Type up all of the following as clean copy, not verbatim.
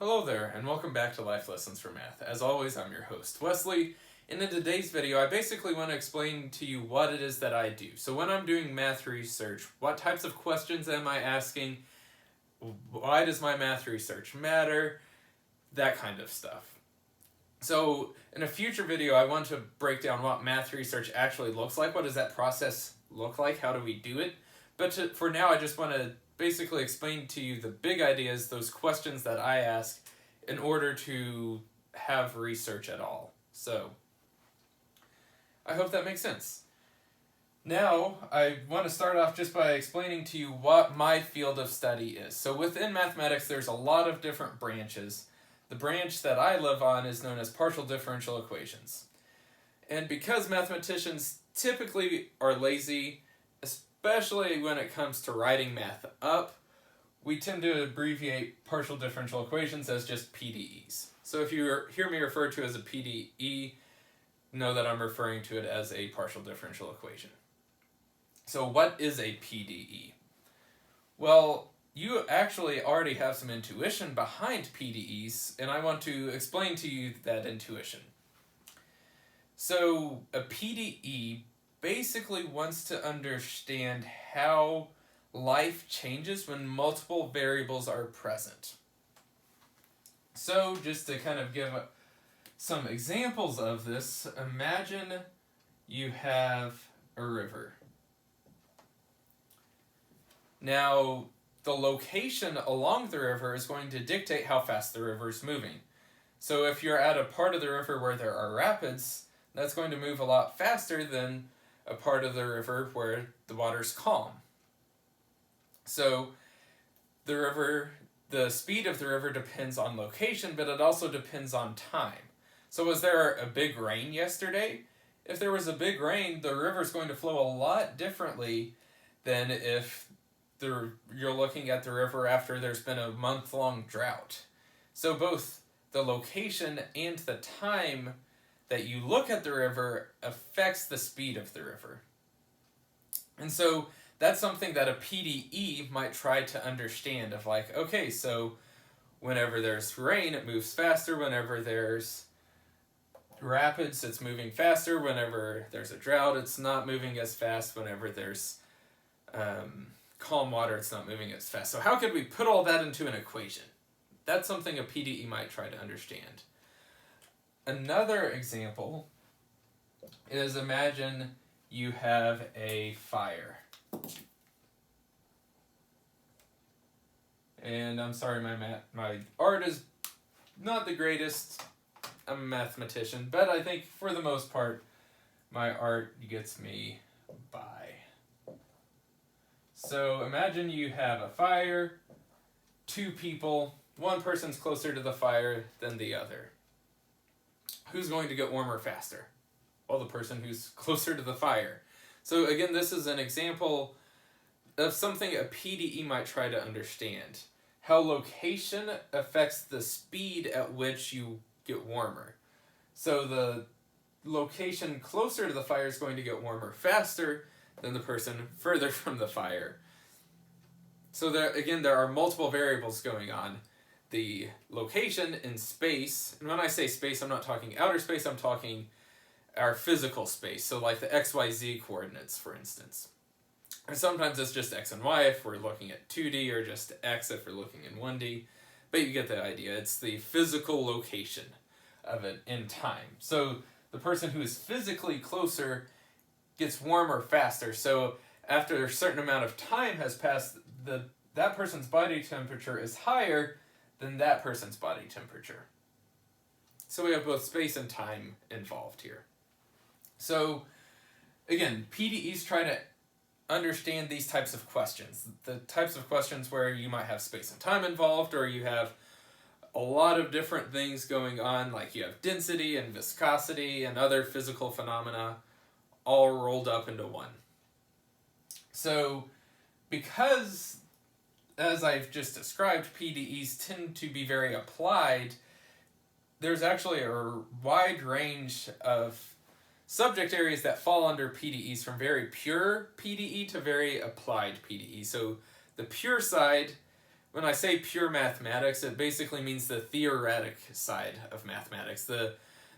Hello there, and welcome back to Life Lessons for Math. As always, I'm your host, Wesley, and in today's video, I basically want to explain to you what it is that I do. So when I'm doing math research, what types of questions am I asking? Why does my math research matter? That kind of stuff. So in a future video, I want to break down what math research actually looks like. What does that process look like? How do we do it? But for now, I just want to basically explain to you the big ideas, those questions that I ask in order to have research at all. So I hope that makes sense. Now, I want to start off just by explaining to you what my field of study is. So within mathematics, there's a lot of different branches. The branch that I live on is known as partial differential equations. And because mathematicians typically are lazy, especially when it comes to writing math up, we tend to abbreviate partial differential equations as just PDEs. So if you hear me refer to as a PDE, know that I'm referring to it as a partial differential equation. So what is a PDE? Well, you actually already have some intuition behind PDEs, and I want to explain to you that intuition. So a PDE basically wants to understand how life changes when multiple variables are present. So just to kind of give some examples of this, imagine you have a river. Now, the location along the river is going to dictate how fast the river is moving. So if you're at a part of the river where there are rapids, that's going to move a lot faster than a part of the river where the water's calm. So the speed of the river depends on location, but it also depends on time. So was there a big rain yesterday? If there was a big rain, the river's going to flow a lot differently than if you're looking at the river after there's been a month-long drought. So both the location and the time that you look at the river affects the speed of the river. And so that's something that a PDE might try to understand of like, okay, so whenever there's rain, it moves faster. Whenever there's rapids, it's moving faster. Whenever there's a drought, it's not moving as fast. Whenever there's calm water, it's not moving as fast. So how could we put all that into an equation? That's something a PDE might try to understand. Another example is imagine you have a fire. And I'm sorry, my art is not the greatest. I'm a mathematician, but I think for the most part, my art gets me by. So imagine you have a fire, two people, one person's closer to the fire than the other. Who's going to get warmer faster? Well, the person who's closer to the fire. So again, this is an example of something a PDE might try to understand. How location affects the speed at which you get warmer. So the location closer to the fire is going to get warmer faster than the person further from the fire. So there are multiple variables going on. The location in space, and when I say space, I'm not talking outer space, I'm talking our physical space, so like the XYZ coordinates, for instance. And sometimes it's just X and Y if we're looking at 2D, or just X if we're looking in 1D, but you get the idea. It's the physical location of it in time. So the person who is physically closer gets warmer faster, so after a certain amount of time has passed, that person's body temperature is higher than that person's body temperature. So we have both space and time involved here. So again, PDEs try to understand these types of questions. The types of questions where you might have space and time involved, or you have a lot of different things going on, like you have density and viscosity and other physical phenomena all rolled up into one. So because, as I've just described, PDEs tend to be very applied, there's actually a wide range of subject areas that fall under PDEs, from very pure PDE to very applied PDE. So the pure side when I say pure mathematics, it basically means the theoretic side of mathematics, the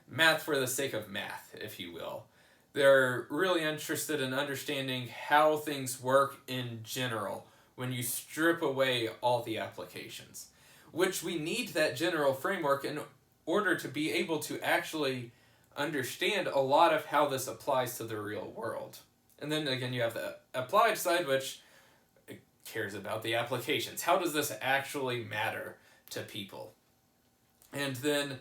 math for the sake of math, if you will. They're really interested in understanding how things work in general when you strip away all the applications, which we need that general framework in order to be able to actually understand a lot of how this applies to the real world. And then again, you have the applied side, which cares about the applications. How does this actually matter to people? And then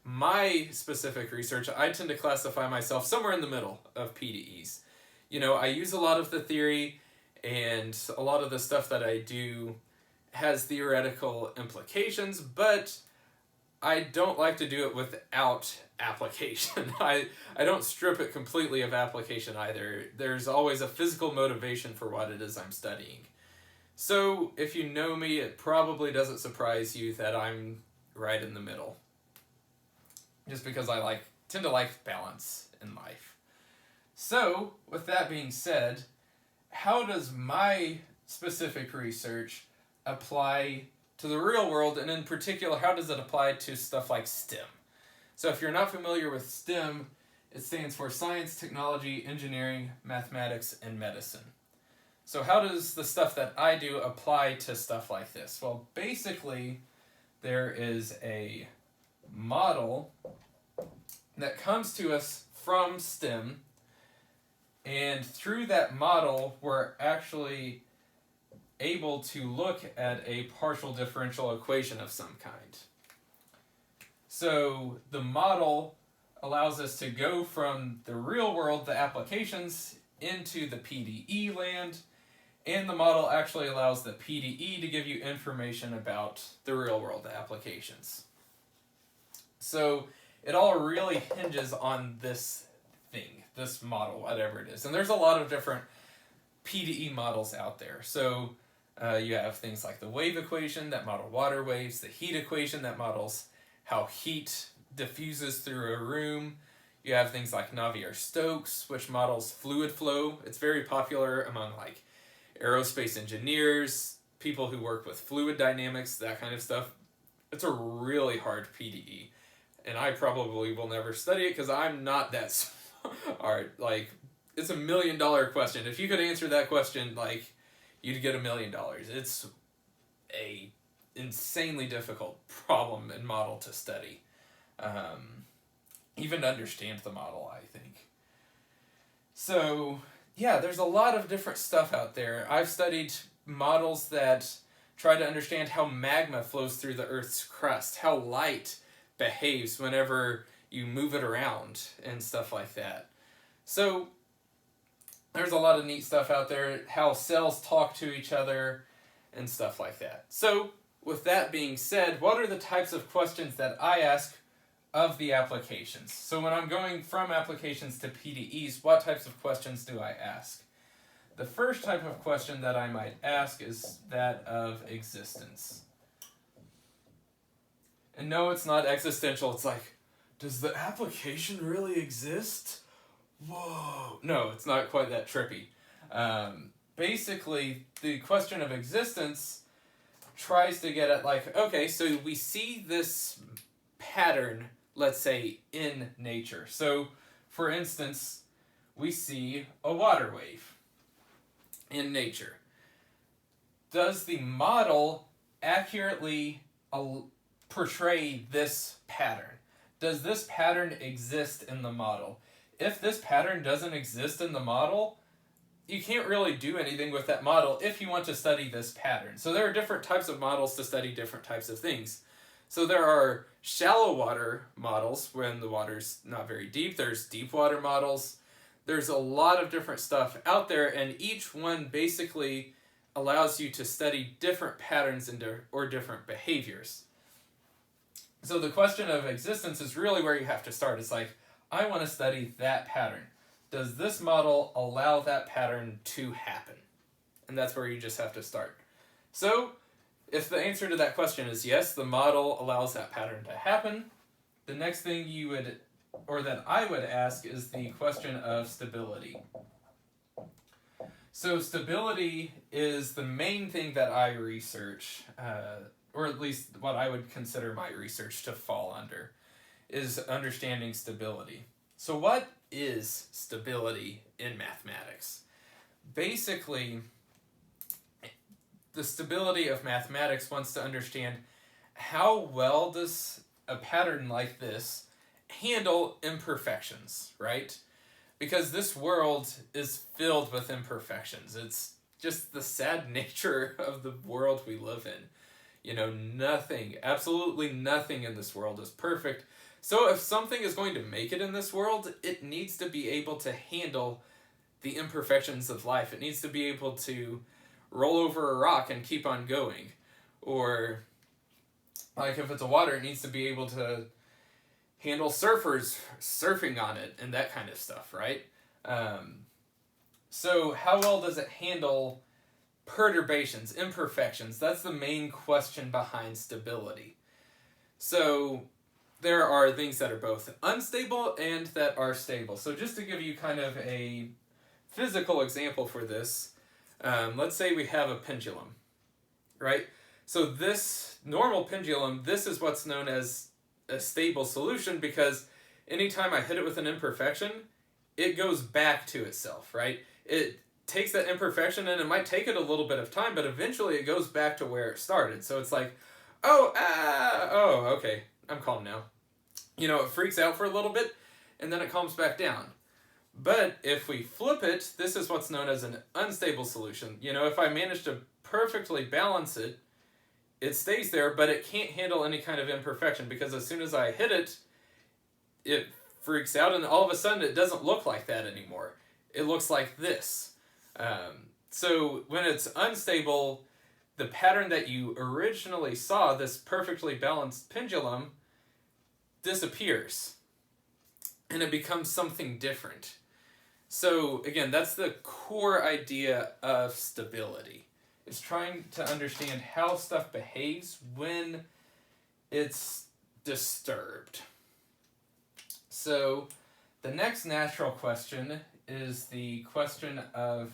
my specific research, I tend to classify myself somewhere in the middle of PDEs. You know, I use a lot of the theory, and a lot of the stuff that I do has theoretical implications, but I don't like to do it without application. I don't strip it completely of application either. There's always a physical motivation for what it is I'm studying. So if you know me, it probably doesn't surprise you that I'm right in the middle. Just because I tend to like balance in life. So, with that being said, how does my specific research apply to the real world, and in particular, how does it apply to stuff like STEM? So if you're not familiar with STEM, it stands for Science, Technology, Engineering, Mathematics, and Medicine. So how does the stuff that I do apply to stuff like this? Well, basically, there is a model that comes to us from STEM, and through that model, we're actually able to look at a partial differential equation of some kind. So the model allows us to go from the real world, the applications, into the PDE land, and the model actually allows the PDE to give you information about the real world, the applications. So it all really hinges on this thing, this model, whatever it is. And there's a lot of different PDE models out there. So you have things like the wave equation that model water waves, the heat equation that models how heat diffuses through a room. You have things like Navier-Stokes, which models fluid flow. It's very popular among aerospace engineers, people who work with fluid dynamics, that kind of stuff. It's a really hard PDE, and I probably will never study it because I'm not that smart. It's $1 million question. If you could answer that question, you'd get $1 million. It's a insanely difficult problem and model to study. Even to understand the model, I think. So, yeah, there's a lot of different stuff out there. I've studied models that try to understand how magma flows through the Earth's crust, how light behaves whenever you move it around, and stuff like that. So, there's a lot of neat stuff out there, how cells talk to each other, and stuff like that. So, with that being said, what are the types of questions that I ask of the applications? So when I'm going from applications to PDEs, what types of questions do I ask? The first type of question that I might ask is that of existence. And no, it's not existential. It's does the application really exist? Whoa. No, it's not quite that trippy. Basically, the question of existence tries to get at okay, so we see this pattern, let's say, in nature. So, for instance, we see a water wave in nature. Does the model accurately portray this pattern? Does this pattern exist in the model? If this pattern doesn't exist in the model, you can't really do anything with that model if you want to study this pattern. So there are different types of models to study different types of things. So there are shallow water models when the water's not very deep. There's deep water models. There's a lot of different stuff out there, and each one basically allows you to study different patterns or different behaviors. So the question of existence is really where you have to start. It's I want to study that pattern. Does this model allow that pattern to happen? And that's where you just have to start. So, if the answer to that question is yes, the model allows that pattern to happen, the next thing that I would ask is the question of stability. So stability is the main thing that I research, or at least what I would consider my research to fall under, is understanding stability. So what is stability in mathematics? Basically, the stability of mathematics wants to understand how well does a pattern like this handle imperfections, right? Because this world is filled with imperfections. It's just the sad nature of the world we live in. You know, nothing, absolutely nothing in this world is perfect. So if something is going to make it in this world, it needs to be able to handle the imperfections of life. It needs to be able to roll over a rock and keep on going. Or, like if it's a water, it needs to be able to handle surfers surfing on it and that kind of stuff, right? So how well does it handle perturbations, imperfections? That's the main question behind stability. So there are things that are both unstable and that are stable. So just to give you kind of a physical example for this, let's say we have a pendulum, right? So this normal pendulum, this is what's known as a stable solution, because anytime I hit it with an imperfection, it goes back to itself, right? It takes that imperfection and it might take it a little bit of time, but eventually it goes back to where it started. So it's like, okay, I'm calm now. You know, it freaks out for a little bit and then it calms back down. But if we flip it, this is what's known as an unstable solution. You know, if I manage to perfectly balance it, it stays there, but it can't handle any kind of imperfection, because as soon as I hit it, it freaks out and all of a sudden it doesn't look like that anymore. It looks like this. So when it's unstable, the pattern that you originally saw, this perfectly balanced pendulum, disappears and it becomes something different. So again, that's the core idea of stability. It's trying to understand how stuff behaves when it's disturbed. So the next natural question is the question of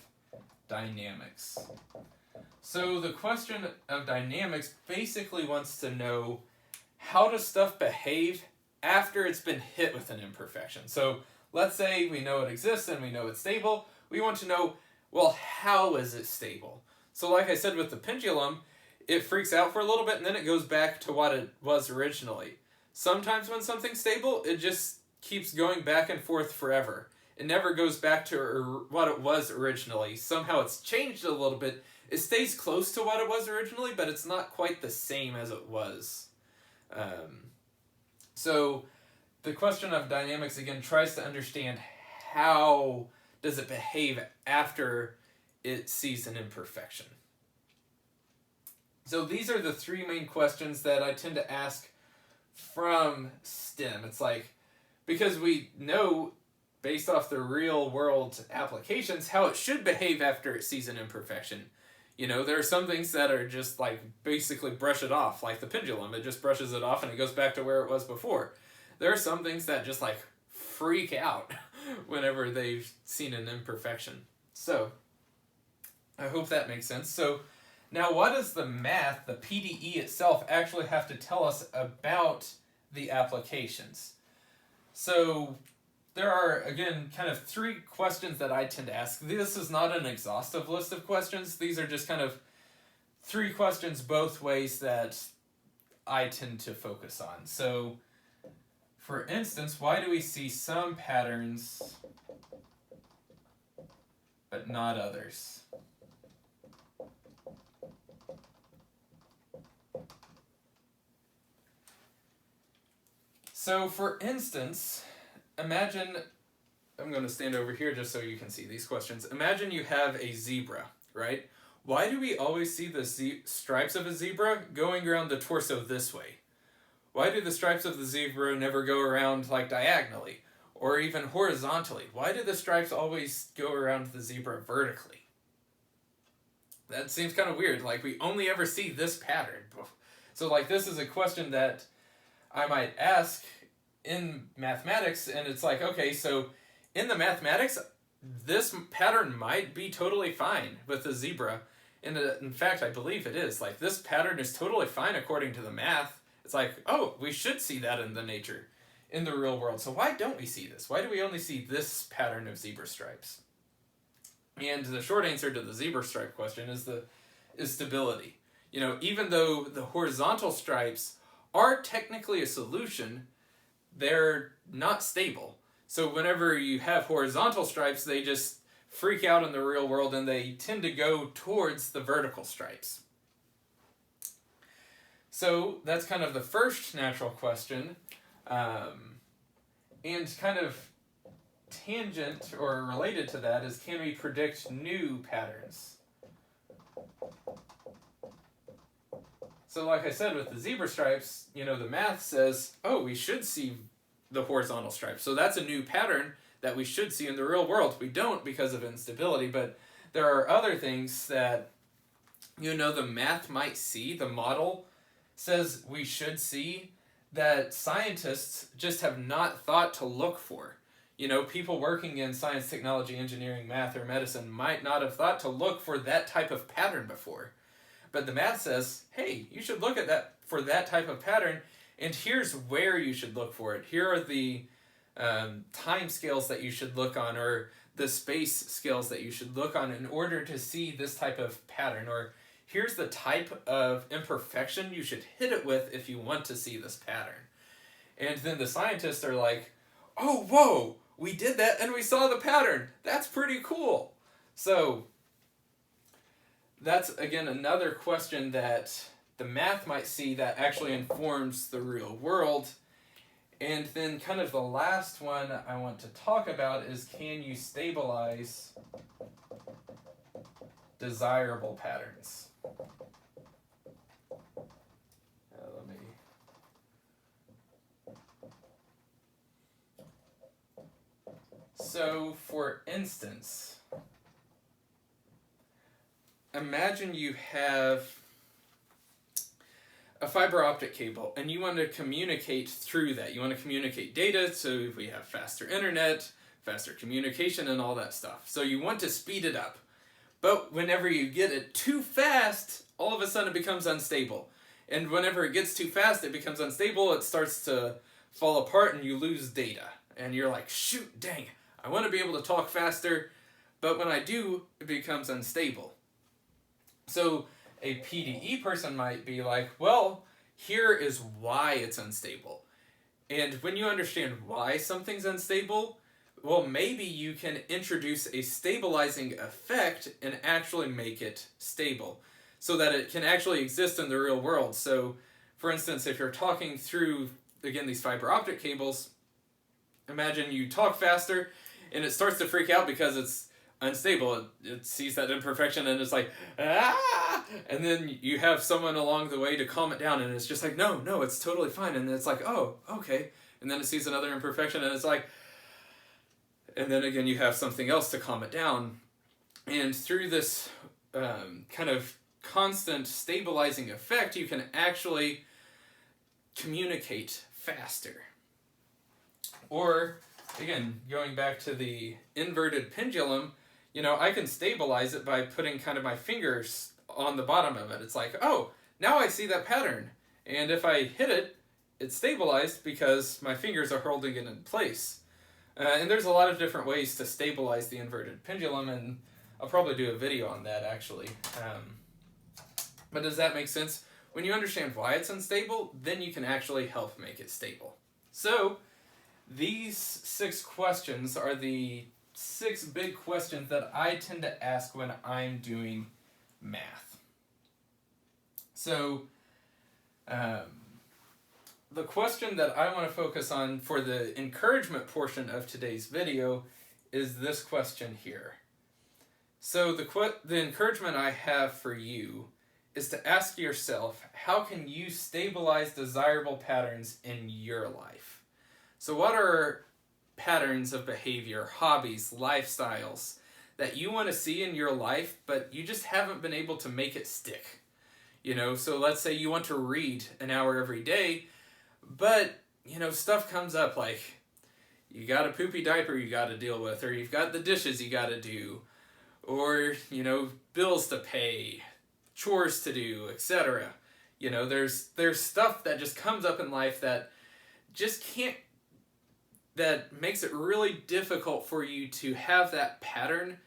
dynamics. So the question of dynamics basically wants to know, how does stuff behave after it's been hit with an imperfection? So let's say we know it exists and we know it's stable. We want to know, well, how is it stable? So like I said with the pendulum, it freaks out for a little bit and then it goes back to what it was originally. Sometimes when something's stable, it just keeps going back and forth forever. It never goes back to what it was originally. Somehow it's changed a little bit. It stays close to what it was originally, but it's not quite the same as it was. So the question of dynamics, again, tries to understand how does it behave after it sees an imperfection. So these are the three main questions that I tend to ask from STEM. It's like, because we know, based off the real world applications, how it should behave after it sees an imperfection. You know, there are some things that are just like basically brush it off, like the pendulum. It just brushes it off and it goes back to where it was before. There are some things that just like freak out whenever they've seen an imperfection. So I hope that makes sense. So now what does the math, the PDE itself, actually have to tell us about the applications? So there are, again, kind of three questions that I tend to ask. This is not an exhaustive list of questions. These are just kind of three questions both ways that I tend to focus on. So, for instance, why do we see some patterns but not others? So, for instance, imagine, I'm going to stand over here just so you can see these questions. Imagine you have a zebra, right? Why do we always see the stripes of a zebra going around the torso this way? Why do the stripes of the zebra never go around like diagonally or even horizontally? Why do the stripes always go around the zebra vertically? That seems kind of weird. Like, we only ever see this pattern. So, like, this is a question that I might ask in mathematics, and it's like, okay, so in the mathematics, this pattern might be totally fine with the zebra. And in fact, I believe it is. Like, this pattern is totally fine according to the math. It's like, oh, we should see that in the nature, in the real world. So why don't we see this? Why do we only see this pattern of zebra stripes? And the short answer to the zebra stripe question is stability. You know, even though the horizontal stripes are technically a solution, they're not stable. So whenever you have horizontal stripes, they just freak out in the real world and they tend to go towards the vertical stripes. So that's kind of the first natural question. And kind of tangent or related to that is, can we predict new patterns? So like I said, with the zebra stripes, you know, the math says, oh, we should see the horizontal stripes. So that's a new pattern that we should see in the real world. We don't because of instability, but there are other things that, you know, the math might see, the model says we should see, that scientists just have not thought to look for. You know, people working in science, technology, engineering, math, or medicine might not have thought to look for that type of pattern before. But the math says, hey, you should look at that for that type of pattern, and here's where you should look for it. Here are the time scales that you should look on, or the space scales that you should look on in order to see this type of pattern, or here's the type of imperfection you should hit it with if you want to see this pattern. And then the scientists are like, oh, whoa, we did that and we saw the pattern. That's pretty cool. So that's, again, another question that the math might see that actually informs the real world. And then kind of the last one I want to talk about is, can you stabilize desirable patterns? So, for instance, imagine you have a fiber optic cable and you want to communicate through that. You want to communicate data, so we have faster internet, faster communication, and all that stuff. So you want to speed it up. But whenever you get it too fast, all of a sudden it becomes unstable. And whenever it gets too fast, it becomes unstable, it starts to fall apart and you lose data. And you're like, shoot, dang, I want to be able to talk faster, but when I do, it becomes unstable. So a PDE person might be like, well, here is why it's unstable. And when you understand why something's unstable, well, maybe you can introduce a stabilizing effect and actually make it stable so that it can actually exist in the real world. So, for instance, if you're talking through, again, these fiber optic cables, imagine you talk faster and it starts to freak out because it's unstable. It sees that imperfection and it's like, ah! And then you have someone along the way to calm it down and it's just like, no, it's totally fine. And it's like, oh, okay. And then it sees another imperfection and it's like, and then again you have something else to calm it down. And through this kind of constant stabilizing effect, you can actually communicate faster. Or, again, going back to the inverted pendulum, you know, I can stabilize it by putting kind of my fingers on the bottom of it. It's like, oh, now I see that pattern. And if I hit it, it's stabilized because my fingers are holding it in place. And there's a lot of different ways to stabilize the inverted pendulum, and I'll probably do a video on that, actually. But does that make sense? When you understand why it's unstable, then you can actually help make it stable. So, these 6 questions are the 6 big questions that I tend to ask when I'm doing math. So, the question that I want to focus on for the encouragement portion of today's video is this question here. So the encouragement I have for you is to ask yourself, how can you stabilize desirable patterns in your life? So what are patterns of behavior, hobbies, lifestyles that you want to see in your life, but you just haven't been able to make it stick? You know, so let's say you want to read an hour every day, but, you know, stuff comes up like, You got a poopy diaper you got to deal with, or you've got the dishes you got to do, or, you know, bills to pay, chores to do, etc. You know, there's stuff that just comes up in life that just can't, that makes it really difficult for you to have that pattern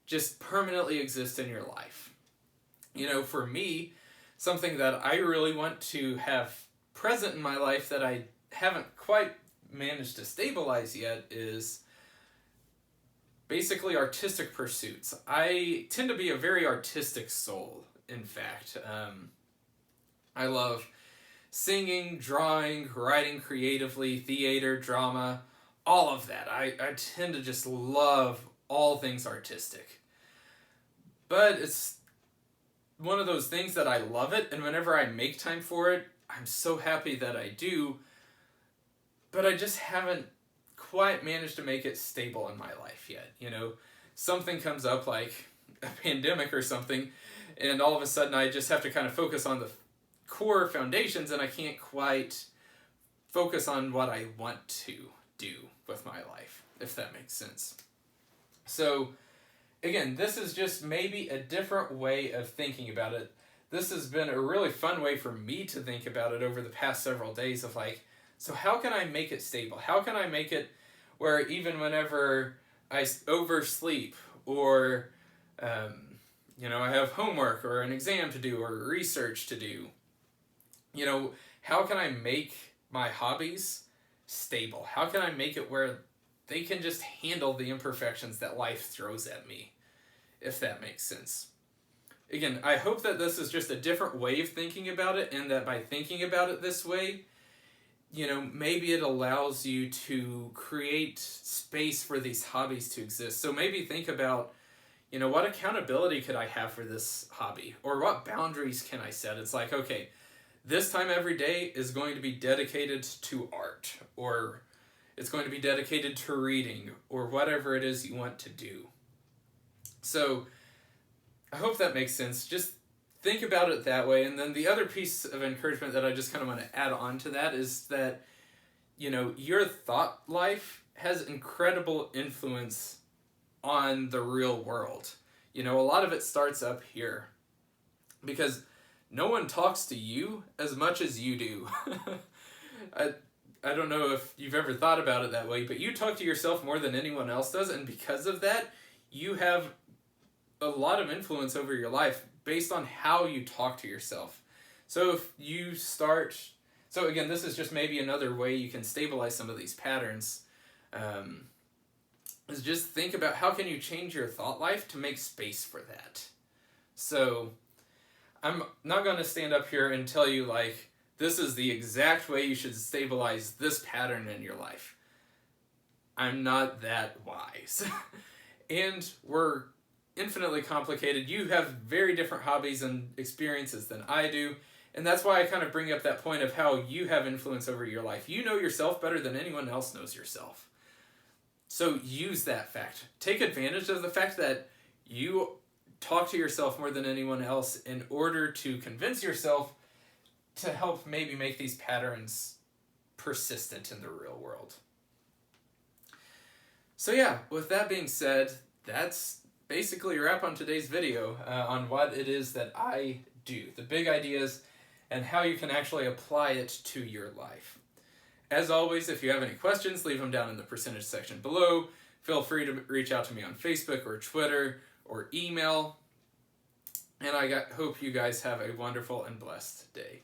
just permanently exist in your life. You know, for me, something that I really want to have present in my life that I haven't quite managed to stabilize yet is basically artistic pursuits. I tend to be a very artistic soul, in fact. I love singing, drawing, writing creatively, theater, drama, all of that. I tend to just love all things artistic. But it's one of those things that I love it, and whenever I make time for it, I'm so happy that I do, but I just haven't quite managed to make it stable in my life yet. You know, something comes up like a pandemic or something, and all of a sudden I just have to kind of focus on the core foundations, and I can't quite focus on what I want to do with my life, if that makes sense. So again, this is just maybe a different way of thinking about it. This has been a really fun way for me to think about it over the past several days of like, so how can I make it stable? How can I make it where even whenever I oversleep or, you know, I have homework or an exam to do or research to do, you know, how can I make my hobbies stable? How can I make it where they can just handle the imperfections that life throws at me, if that makes sense? Again, I hope that this is just a different way of thinking about it, and that by thinking about it this way, you know, maybe it allows you to create space for these hobbies to exist. So maybe think about, you know, what accountability could I have for this hobby? Or what boundaries can I set? It's like, okay, this time every day is going to be dedicated to art, or it's going to be dedicated to reading, or whatever it is you want to do. So I hope that makes sense. Just think about it that way. And then the other piece of encouragement that I just kind of want to add on to that is that, you know, your thought life has incredible influence on the real world. You know, a lot of it starts up here because no one talks to you as much as you do. I don't know if you've ever thought about it that way, but you talk to yourself more than anyone else does, and because of that, you have a lot of influence over your life based on how you talk to yourself. So if you start, so again, this is just maybe another way you can stabilize some of these patterns, is just think about how can you change your thought life to make space for that. So I'm not going to stand up here and tell you like, this is the exact way you should stabilize this pattern in your life. I'm not that wise. And we're infinitely complicated. You have very different hobbies and experiences than I do, and that's why I kind of bring up that point of how you have influence over your life. You know yourself better than anyone else knows yourself. So use that fact. Take advantage of the fact that you talk to yourself more than anyone else in order to convince yourself to help maybe make these patterns persistent in the real world. So yeah, with that being said, that's basically a wrap on today's video on what it is that I do, the big ideas, and how you can actually apply it to your life. As always, if you have any questions, leave them down in the percentage section below. Feel free to reach out to me on Facebook or Twitter or email. And I hope you guys have a wonderful and blessed day.